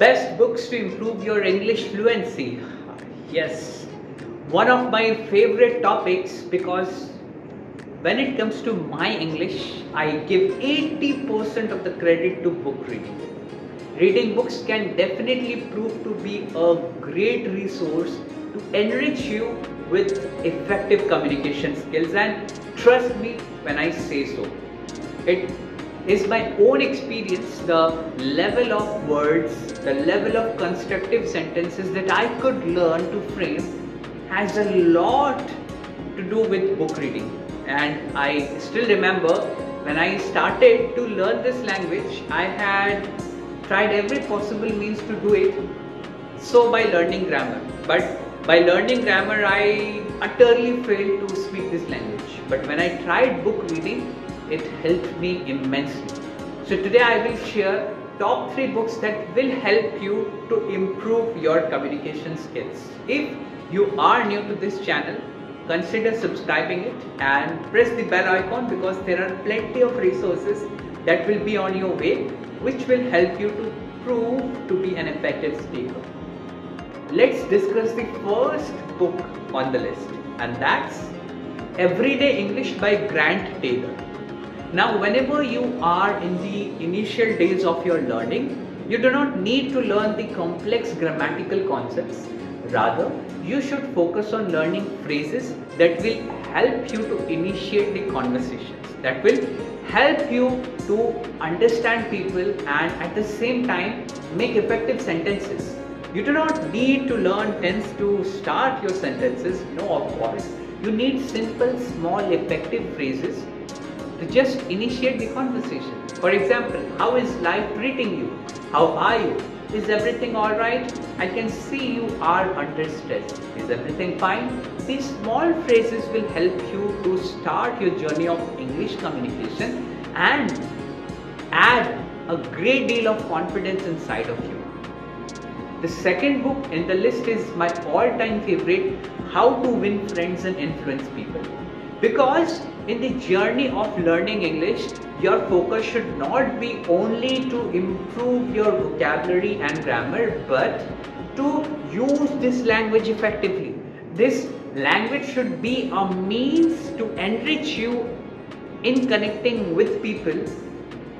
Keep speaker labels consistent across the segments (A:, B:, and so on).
A: Best books to improve your English fluency. Yes, one of my favorite topics, because when it comes to my English, I give 80% of the credit to book reading. Reading books can definitely prove to be a great resource to enrich you with effective communication skills, and trust me when I say so. It is my own experience, the level of words, the level of constructive sentences that I could learn to frame has a lot to do with book reading. And I still remember when I started to learn this language, I had tried every possible means to do it, so by learning grammar. But by learning grammar, I utterly failed to speak this language. But when I tried book reading, it helped me immensely. So today I will share top 3 books that will help you to improve your communication skills. If you are new to this channel, consider subscribing it and press the bell icon, because there are plenty of resources that will be on your way which will help you to prove to be an effective speaker. Let's discuss the first book on the list, and that's Everyday English by Grant Taylor. Now, whenever you are in the initial days of your learning, you do not need to learn the complex grammatical concepts. Rather, you should focus on learning phrases that will help you to initiate the conversations, that will help you to understand people and at the same time make effective sentences. You do not need to learn tense to start your sentences. No, of course. You need simple, small, effective phrases to just initiate the conversation. For example, how is life treating you? How are you? Is everything alright? I can see you are under stress. Is everything fine? These small phrases will help you to start your journey of English communication and add a great deal of confidence inside of you. The second book in the list is my all-time favorite, How to Win Friends and Influence People. Because in the journey of learning English, your focus should not be only to improve your vocabulary and grammar, but to use this language effectively. This language should be a means to enrich you in connecting with people,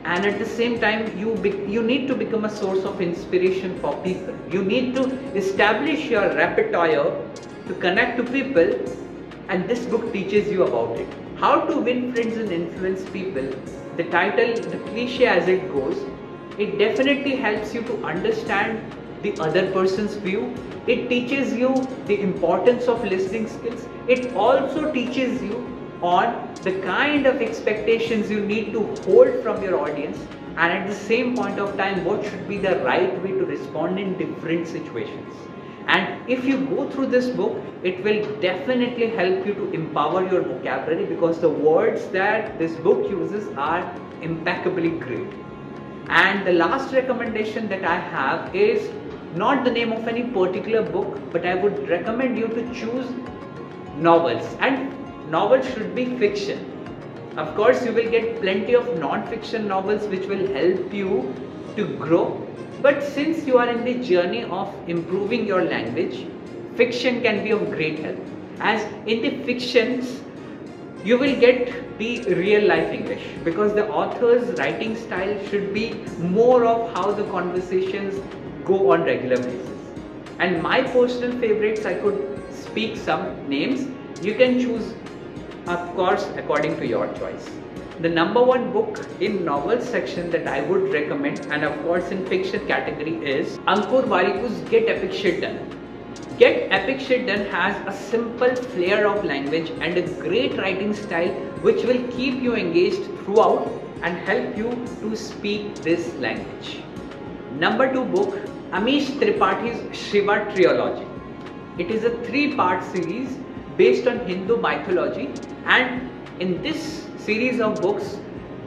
A: and at the same time you need to become a source of inspiration for people. You need to establish your repertoire to connect to people, and this book teaches you about it. How to Win Friends and Influence People, the title, the cliche as it goes, it definitely helps you to understand the other person's view. It teaches you the importance of listening skills. It also teaches you on the kind of expectations you need to hold from your audience, and at the same point of time what should be the right way to respond in different situations. And if you go through this book, it will definitely help you to empower your vocabulary, because the words that this book uses are impeccably great. And the last recommendation that I have is not the name of any particular book, but I would recommend you to choose novels, and novels should be fiction. Of course, you will get plenty of non-fiction novels which will help you to grow. But since you are in the journey of improving your language, fiction can be of great help. As in the fictions, you will get the real life English, because the author's writing style should be more of how the conversations go on regular basis. And my personal favorites, I could speak some names. You can choose, of course, according to your choice. The number 1 book in novel section that I would recommend, and of course in fiction category, is Ankur Wariku's Get Epic Shit Done. Get Epic Shit Done has a simple flair of language and a great writing style which will keep you engaged throughout and help you to speak this language. Number 2 book, Amish Tripathi's Shiva Trilogy. It is a 3-part series based on Hindu mythology, and in this series of books,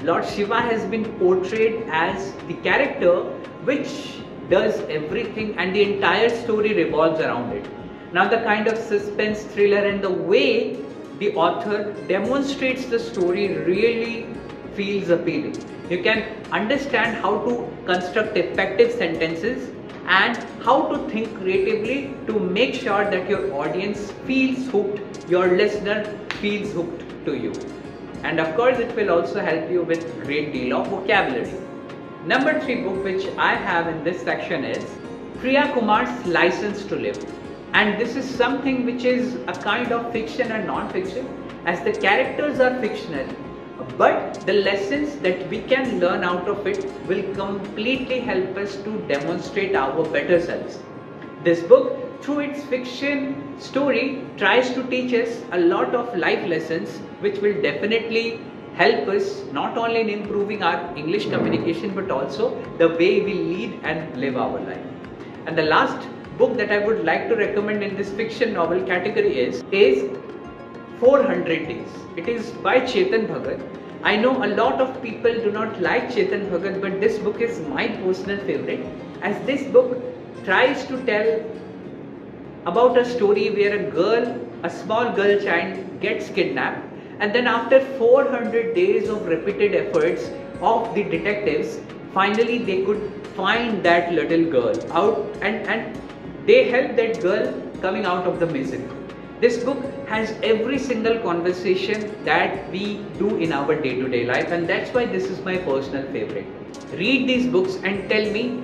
A: Lord Shiva has been portrayed as the character which does everything, and the entire story revolves around it. Now, the kind of suspense, thriller, and the way the author demonstrates the story really feels appealing. You can understand how to construct effective sentences and how to think creatively to make sure that your audience feels hooked, your listener feels hooked to you. And of course, it will also help you with great deal of vocabulary. Number 3 book which I have in this section is Priya Kumar's License to Live. And this is something which is a kind of fiction and non-fiction, as the characters are fictional, but the lessons that we can learn out of it will completely help us to demonstrate our better selves. This book, through its fiction story, tries to teach us a lot of life lessons which will definitely help us not only in improving our English communication but also the way we lead and live our life. And the last book that I would like to recommend in this fiction novel category is 400 Days. It is by Chetan Bhagat. I know a lot of people do not like Chetan Bhagat, but this book is my personal favorite, as this book tries to tell about a story where a small girl child gets kidnapped, and then after 400 days of repeated efforts of the detectives, finally they could find that little girl out, and they help that girl coming out of the misery. This book has every single conversation that we do in our day-to-day life, and that's why this is my personal favorite. Read these books and tell me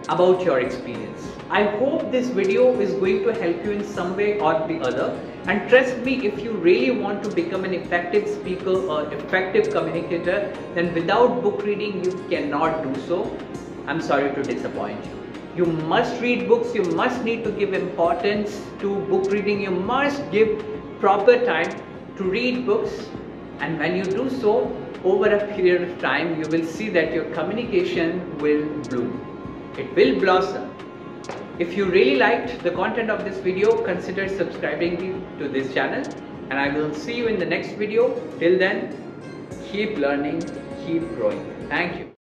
A: about your experience. I hope this video is going to help you in some way or the other, and trust me, if you really want to become an effective speaker or effective communicator, then without book reading you cannot do so. I'm sorry to disappoint you. You must read books, you must need to give importance to book reading, you must give proper time to read books, and when you do so, over a period of time, you will see that your communication will bloom. It will blossom. If you really liked the content of this video, consider subscribing to this channel, and I will see you in the next video. Till then, keep learning, keep growing. Thank you.